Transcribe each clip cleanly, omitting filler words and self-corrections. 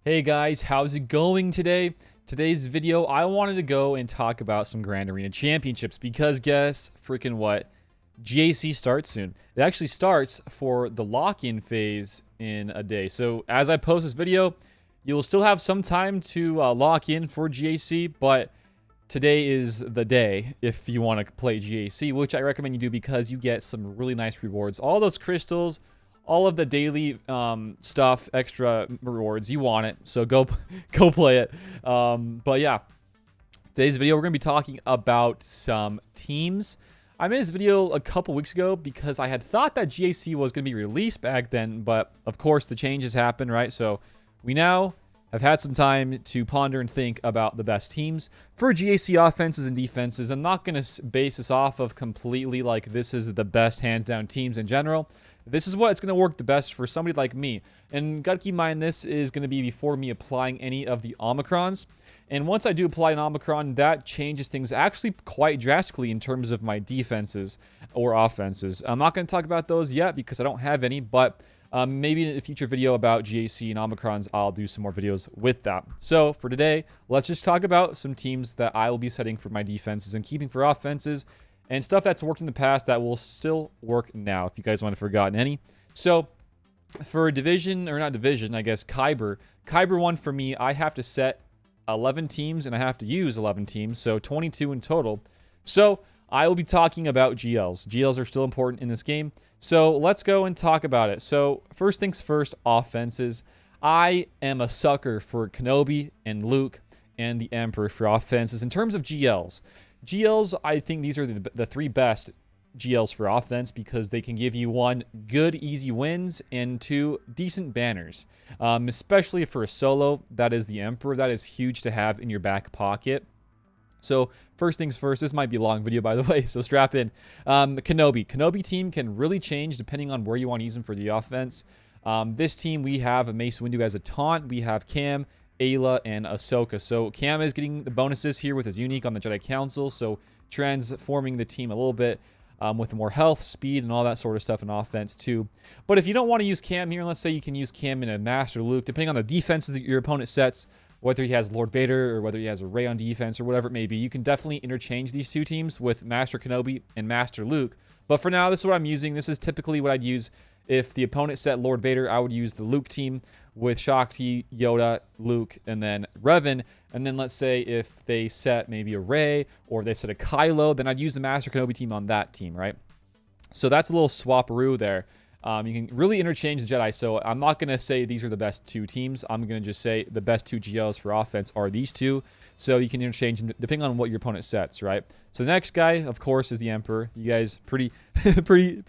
Hey guys, how's it going today? Today's video, I wanted to go and talk about some Grand Arena Championships because guess freaking what? GAC starts soon. It actually starts for the lock-in phase in a day. So as I post this video, you will still have some time to lock in for GAC, but today is the day if you want to play GAC, which I recommend you do because you get some really nice rewards. All those crystals, all of the daily stuff, extra rewards, you want it, so go play it. But yeah, today's video we're gonna be talking about some teams. I made this video a couple weeks ago because I had thought that GAC was gonna be released back then, but of course the changes happened, right? So we now have had some time to ponder and think about the best teams for GAC offenses and defenses. I'm not going to base this off of completely like this is the best hands down teams in general. This is what's going to work the best for somebody like me. And got to keep in mind, this is going to be before me applying any of the Omicrons. And once I do apply an Omicron, that changes things actually quite drastically in terms of my defenses or offenses. I'm not going to talk about those yet because I don't have any, but maybe in a future video about GAC and Omicrons, I'll do some more videos with that. So for today, let's just talk about some teams that I will be setting for my defenses and keeping for offenses and stuff that's worked in the past that will still work now, if you guys want to have forgotten any. So for division, or not division, I guess Kyber 1 for me, I have to set 11 teams and I have to use 11 teams, so 22 in total. So I will be talking about GLs. GLs are still important in this game. So let's go and talk about it. So first things first, offenses. I am a sucker for Kenobi and Luke and the Emperor for offenses. In terms of GLs, I think these are the three best GLs for offense because they can give you 1, good easy wins, and 2, decent banners. Especially for a solo, that is the Emperor. That is huge to have in your back pocket. So first things first, this might be a long video by the way, so strap in. Kenobi team can really change depending on where you want to use them for the offense. This team, we have a Mace Windu as a taunt. We have Cam, Ayla, and Ahsoka. So Cam is getting the bonuses here with his unique on the Jedi Council, so transforming the team a little bit with more health, speed, and all that sort of stuff in offense too. But if you don't want to use Cam here, let's say you can use Cam in a Master Luke, depending on the defenses that your opponent sets, whether he has Lord Vader or whether he has a Rey on defense or whatever it may be, you can definitely interchange these two teams with Master Kenobi and Master Luke. But for now, this is what I'm using. This is typically what I'd use if the opponent set Lord Vader. I would use the Luke team with Shakti, Yoda, Luke, and then Revan. And then let's say if they set maybe a Rey or they set a Kylo, then I'd use the Master Kenobi team on that team, right? So that's a little swap-a-roo there. You can really interchange the Jedi, so I'm not going to say these are the best two teams. I'm going to just say the best two GLs for offense are these two, so you can interchange them depending on what your opponent sets, right? So the next guy, of course, is the Emperor. You guys, pretty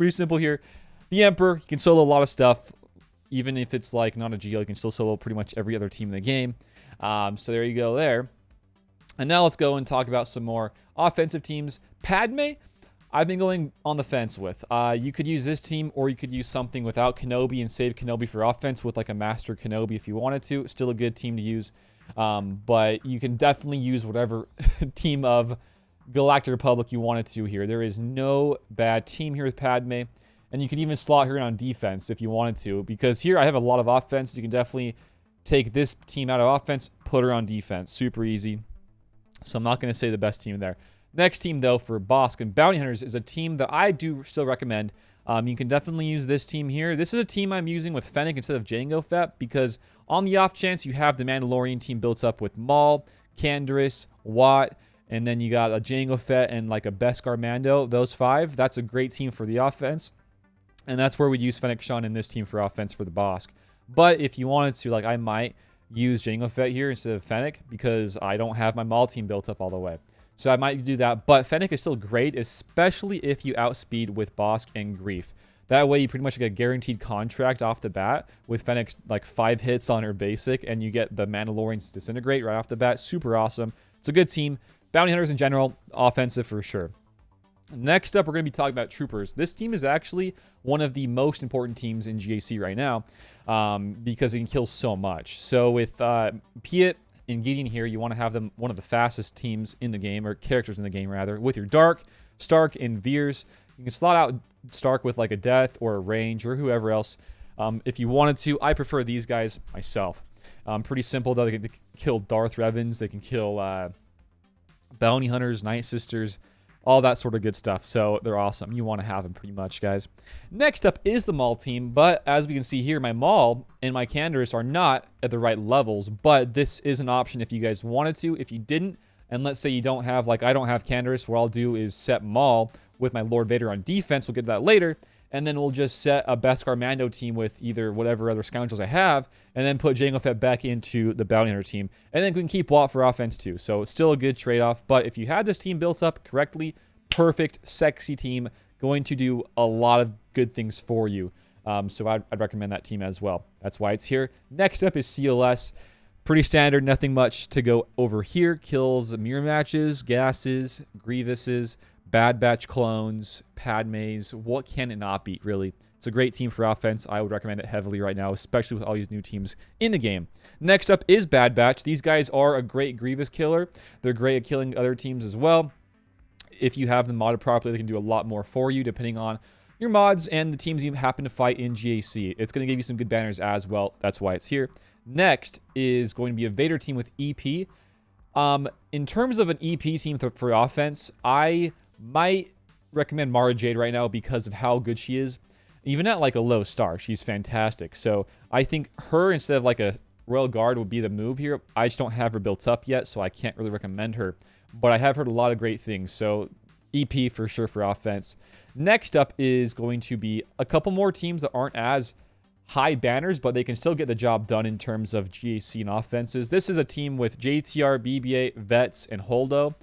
simple here. The Emperor, you can solo a lot of stuff, even if it's like not a GL, you can still solo pretty much every other team in the game. So there you go there. And now let's go and talk about some more offensive teams. Padme, I've been going on the fence with. You could use this team, or you could use something without Kenobi and save Kenobi for offense with like a Master Kenobi if you wanted to. Still a good team to use. But you can definitely use whatever team of Galactic Republic you wanted to here. There is no bad team here with Padme. And you can even slot her in on defense if you wanted to. Because here I have a lot of offense. You can definitely take this team out of offense, put her on defense. Super easy. So I'm not going to say the best team there. Next team, though, for Bosk and Bounty Hunters is a team that I do still recommend. You can definitely use this team here. This is a team I'm using with Fennec instead of Jango Fett because on the off chance you have the Mandalorian team built up with Maul, Canderous, Watt, and then you got a Jango Fett and like a Beskar Mando. Those 5, that's a great team for the offense. And that's where we'd use Fennec Shan in this team for offense for the Bosk. But if you wanted to, like I might use Jango Fett here instead of Fennec because I don't have my Maul team built up all the way. So I might do that, but Fennec is still great, especially if you outspeed with Bosk and Grief. That way you pretty much get a guaranteed contract off the bat with Fennec like 5 hits on her basic, and you get the Mandalorians disintegrate right off the bat. Super awesome. It's a good team. Bounty Hunters in general, offensive for sure. Next up, we're going to be talking about Troopers. This team is actually one of the most important teams in GAC right now because it can kill so much. So with Piet and Gideon here, you want to have them one of the fastest teams in the game, or characters in the game rather, with your Dark, Stark, and Veers. You can slot out Stark with like a Death or a Range or whoever else if you wanted to. I prefer these guys myself. Pretty simple, though. They can kill Darth Revens. They can kill bounty hunters, Night Sisters, all that sort of good stuff. So they're awesome. You want to have them pretty much, guys. Next up is the Maul team. But as we can see here, my Maul and my Canderous are not at the right levels. But this is an option if you guys wanted to. If you didn't, and let's say you don't have, like I don't have Canderous, what I'll do is set Maul with my Lord Vader on defense. We'll get to that later. And then we'll just set a Beskar Mando team with either whatever other scoundrels I have, and then put Jango Fett back into the Bounty Hunter team. And then we can keep Walt for offense too. So it's still a good trade-off. But if you had this team built up correctly, perfect, sexy team, going to do a lot of good things for you. So I'd recommend that team as well. That's why it's here. Next up is CLS. Pretty standard, nothing much to go over here. Kills mirror matches, gases, Grievouses, Bad Batch clones, Padmes. What can it not beat, really? It's a great team for offense. I would recommend it heavily right now, especially with all these new teams in the game. Next up is Bad Batch. These guys are a great Grievous killer. They're great at killing other teams as well. If you have them modded properly, they can do a lot more for you, depending on your mods and the teams you happen to fight in GAC. It's going to give you some good banners as well. That's why it's here. Next is going to be a Vader team with EP. In terms of an EP team for offense, I might recommend Mara Jade right now because of how good she is. Even at like a low star, she's fantastic. So I think her instead of like a Royal Guard would be the move here. I just don't have her built up yet, so I can't really recommend her. But I have heard a lot of great things, so EP for sure for offense. Next up is going to be a couple more teams that aren't as high banners, but they can still get the job done in terms of GAC and offenses. This is a team with JTR, BB-8, Vets, and Holdo.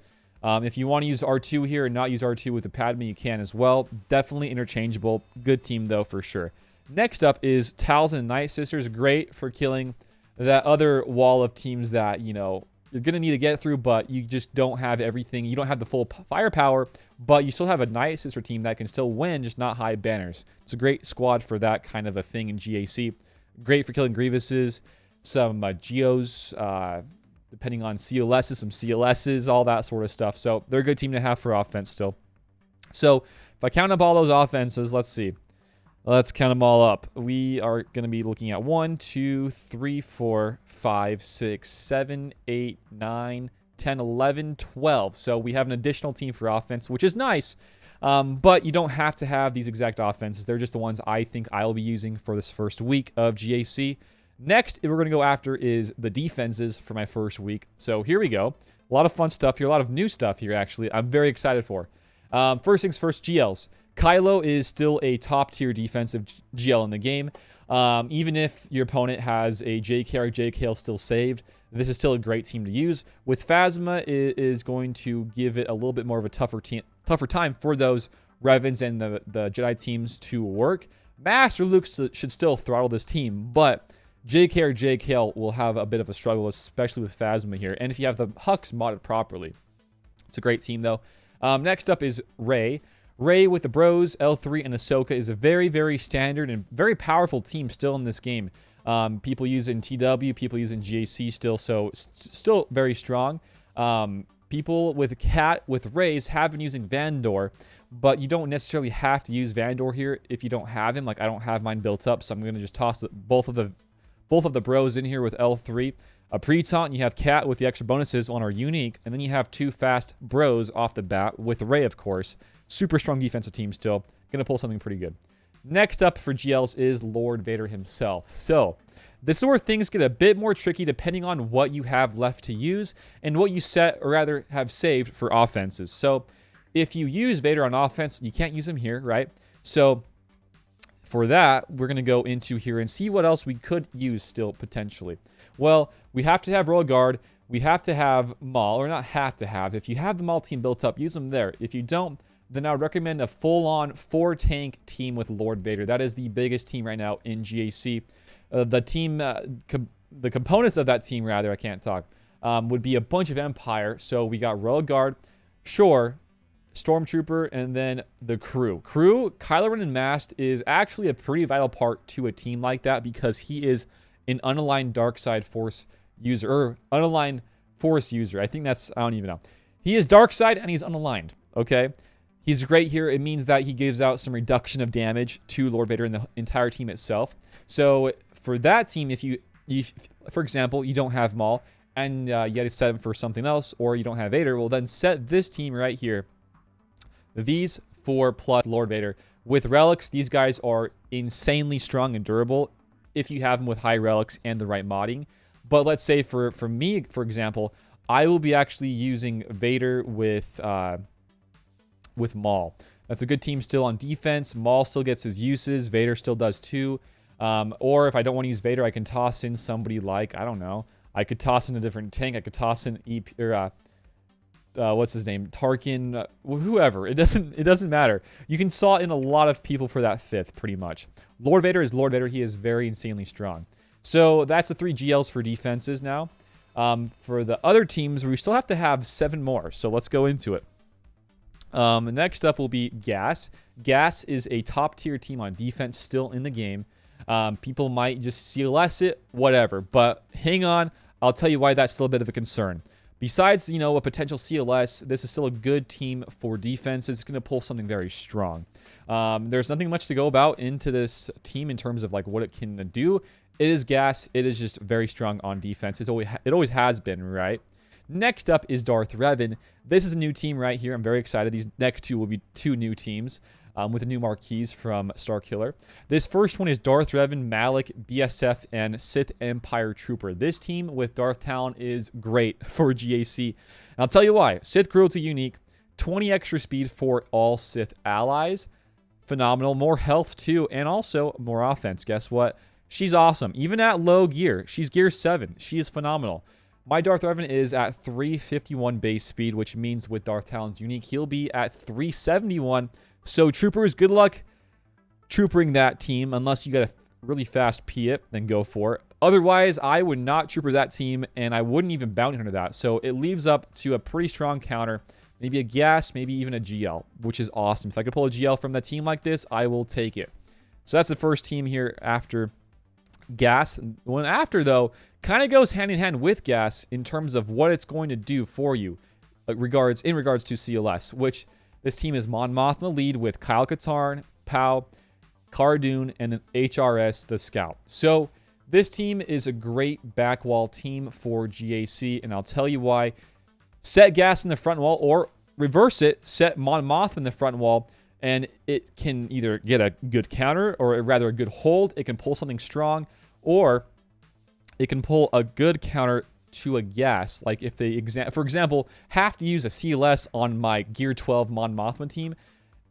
If you want to use R2 here and not use R2 with the Padme, you can as well. Definitely interchangeable. Good team, though, for sure. Next up is Talzin and Night Sisters. Great for killing that other wall of teams that, you know, you're going to need to get through, but you just don't have everything. You don't have the full firepower, but you still have a Night Sister team that can still win, just not high banners. It's a great squad for that kind of a thing in GAC. Great for killing Grievouses, some Geos, depending on CLSs, some CLSs, all that sort of stuff. So they're a good team to have for offense still. So if I count up all those offenses, let's see. Let's count them all up. We are going to be looking at 1, 2, 3, 4, 5, 6, 7, 8, 9, 10, 11, 12. So we have an additional team for offense, which is nice. But you don't have to have these exact offenses. They're just the ones I think I'll be using for this first week of GAC. Next, we're going to go after is the defenses for my first week. So here we go. A lot of fun stuff here. A lot of new stuff here, actually. I'm very excited for. First things first, GLs. Kylo is still a top-tier defensive GL in the game. Even if your opponent has a JK or JKL still saved, this is still a great team to use. With Phasma, it is going to give it a little bit more of a tougher time for those Revens and the Jedi teams to work. Master Luke should still throttle this team, but JK or JKL will have a bit of a struggle, especially with Phasma here. And if you have the Hux modded properly. It's a great team, though. Next up is Rey. Rey with the Bros, L3, and Ahsoka is a very, very standard and very powerful team still in this game. People use it in TW, people use it in GAC still, so still very strong. People with Cat, with Reys, have been using Vandor, but you don't necessarily have to use Vandor here if you don't have him. Like, I don't have mine built up, so I'm going to just toss both of the Bros in here with L3. A pre-taunt, you have Cat with the extra bonuses on our unique, and then you have 2 fast Bros off the bat with Rey, of course. Super strong defensive team still. Going to pull something pretty good. Next up for GLs is Lord Vader himself. So this is where things get a bit more tricky depending on what you have left to use and what you set, or rather have saved for offenses. So if you use Vader on offense, you can't use him here, right? So for that, we're going to go into here and see what else we could use still potentially. Well, we have to have Royal Guard. We have to have Maul, or not have to have. If you have the Maul team built up, use them there. If you don't, then I would recommend a full-on 4-tank team with Lord Vader. That is the biggest team right now in GAC. The components of that team, rather, I can't talk, would be a bunch of Empire. So we got Royal Guard, sure, Stormtrooper, and then the crew. Kylo Ren and Mast is actually a pretty vital part to a team like that because he is an unaligned dark side force user, or unaligned force user. I think that's, I don't even know. He is dark side and he's unaligned, okay? He's great here. It means that he gives out some reduction of damage to Lord Vader and the entire team itself. So for that team, if you for example, you don't have Maul, and you had to set him for something else, or you don't have Vader, well, then set this team right here. These 4 plus Lord Vader. With relics, these guys are insanely strong and durable if you have them with high relics and the right modding. But let's say for me, for example, I will be actually using Vader with Maul. That's a good team still on defense. Maul still gets his uses. Vader still does too. Or if I don't want to use Vader, I can toss in somebody like, I don't know. I could toss in a different tank. I could toss in what's his name? Tarkin, whoever. It doesn't matter. You can slot in a lot of people for that 5th, pretty much. Lord Vader is Lord Vader. He is very insanely strong. So that's the 3 GLs for defenses now. For the other teams, we still have to have 7 more. So let's go into it. Next up will be GAS. GAS is a top tier team on defense still in the game. People might just CLS it, whatever. But hang on, I'll tell you why that's still a bit of a concern. Besides, you know, a potential CLS, this is still a good team for defense. It's going to pull something very strong. There's nothing much to go about into this team in terms of like what it can do. It is GAS. It is just very strong on defense. It always has been, right? Next up is Darth Revan. This is a new team right here. I'm very excited. These next 2 will be 2 new teams with the new marquees from Starkiller. This first one is Darth Revan, Malik, BSF, and Sith Empire Trooper. This team with Darth Talon is great for GAC. And I'll tell you why. Sith Cruelty unique, 20 extra speed for all Sith allies. Phenomenal. More health too, and also more offense. Guess what? She's awesome. Even at low gear. She's gear 7. She is phenomenal. My Darth Revan is at 351 base speed, which means with Darth Talon's unique, he'll be at 371. So troopers, good luck troopering that team. Unless you got a really fast P-It, then go for it. Otherwise, I would not trooper that team, and I wouldn't even bounty hunter that. So it leaves up to a pretty strong counter. Maybe a GAS, maybe even a GL, which is awesome. If I could pull a GL from that team like this, I will take it. So that's the first team here after GAS. One after, though, kind of goes hand in hand with GAS in terms of what it's going to do for you in regards to CLS, which this team is Mon Mothma lead with Kyle Katarn, Pow, Cardoon, and then HRS the Scout. So this team is a great backwall team for GAC, and I'll tell you why. Set GAS in the front wall, or reverse it, set Mon Mothma in the front wall, and it can either get a good counter, or rather a good hold. It can pull something strong, or it can pull a good counter to a GAS. Like if they, for example, have to use a CLS on my Gear 12 Mon Mothma team,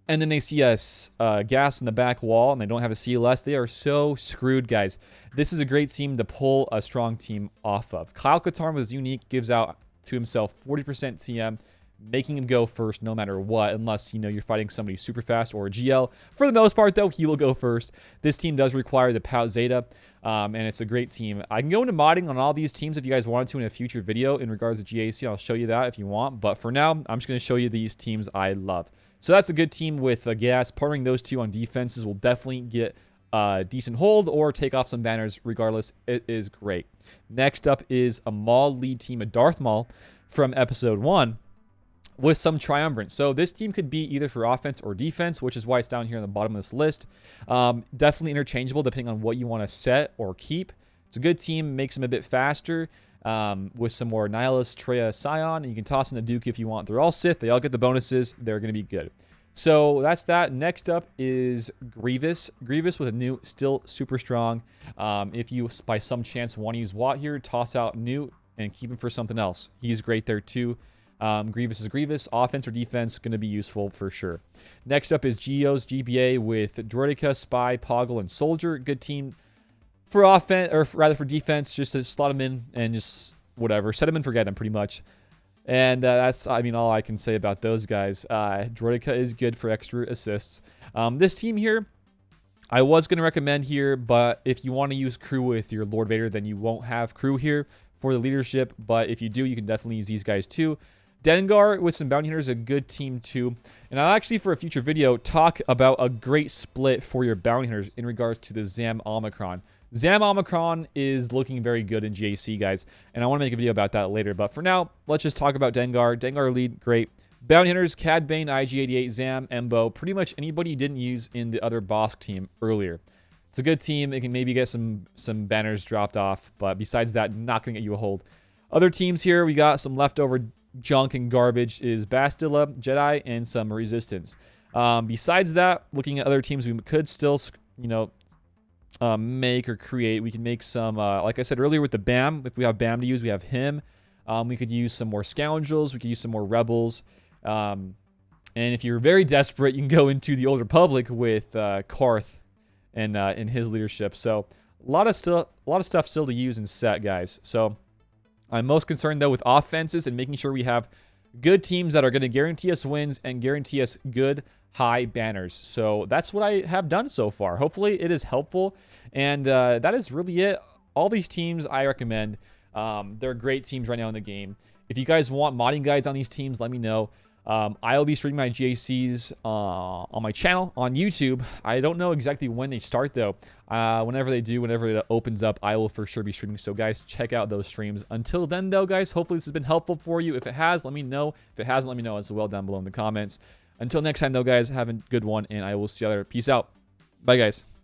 and then they see a GAS in the back wall, and they don't have a CLS, they are so screwed, guys. This is a great team to pull a strong team off of. Kyle Katarn with his unique gives out to himself 40% TM, making him go first no matter what, unless, you know, you're fighting somebody super fast or a GL. For the most part, though, he will go first. This team does require the Pout Zeta, and it's a great team. I can go into modding on all these teams if you guys wanted to in a future video in regards to GAC. I'll show you that if you want, but for now, I'm just going to show you these teams I love. So that's a good team with GAS. Partnering those 2 on defenses will definitely get a decent hold or take off some banners. Regardless, it is great. Next up is a Maul lead team, a Darth Maul from episode 1. With some triumvirate. So this team could be either for offense or defense, which is why it's down here on the bottom of this list. Definitely interchangeable depending on what you want to set or keep. It's a good team, makes them a bit faster with some more Nihilus, Treya, Scion. And you can toss in the Duke if you want. They're all Sith. They all get the bonuses. They're going to be good. So that's that. Next up is Grievous. Grievous with a new, still super strong. If you, by some chance, want to use Watt here, toss out Newt and keep him for something else. He's great there too. Grievous is Grievous. Offense or defense, going to be useful for sure. Next up is Geo's GBA with Droideka, Spy, Poggle, and Soldier. Good team for offense, or rather for defense, just to slot them in and just whatever. Set them and forget them pretty much. And that's, I mean, all I can say about those guys. Droideka is good for extra assists. This team here, I was going to recommend here, but if you want to use crew with your Lord Vader, then you won't have crew here for the leadership. But if you do, you can definitely use these guys too. Dengar with some bounty hunters, a good team too. And I'll actually, for a future video, talk about a great split for your bounty hunters in regards to the Zam Omicron. Zam Omicron is looking very good in GAC, guys, and I want to make a video about that later. But for now, let's just talk about Dengar. Dengar lead, great. Bounty hunters, Cad Bane, IG88, Zam, Embo, pretty much anybody you didn't use in the other Bosk team earlier. It's a good team. It can maybe get some banners dropped off, but besides that, not going to get you a hold. Other teams here, we got some leftover junk and garbage is Bastilla, Jedi, and some Resistance. Besides that, looking at other teams, we could still, you know, make or create. We can make some, like I said earlier with the BAM. If we have BAM to use, we have him. We could use some more Scoundrels. We could use some more Rebels. And if you're very desperate, you can go into the Old Republic with Karth and in his leadership. So a lot of stuff still to use and set, guys. So I'm most concerned though with offenses and making sure we have good teams that are going to guarantee us wins and guarantee us good high banners. So that's what I have done so far. Hopefully it is helpful, and that is really it. All these teams I recommend. They're great teams right now in the game. If you guys want modding guides on these teams, let me know. I'll be streaming my GACs on my channel on YouTube. I don't know exactly when they start though. Whenever they do, whenever it opens up, I will for sure be streaming. So guys, check out those streams. Until then though, guys, hopefully this has been helpful for you. If it has, let me know. If it hasn't, let me know as well down below in the comments. Until next time though, guys, have a good one, and I will see you later. Peace out. Bye, guys.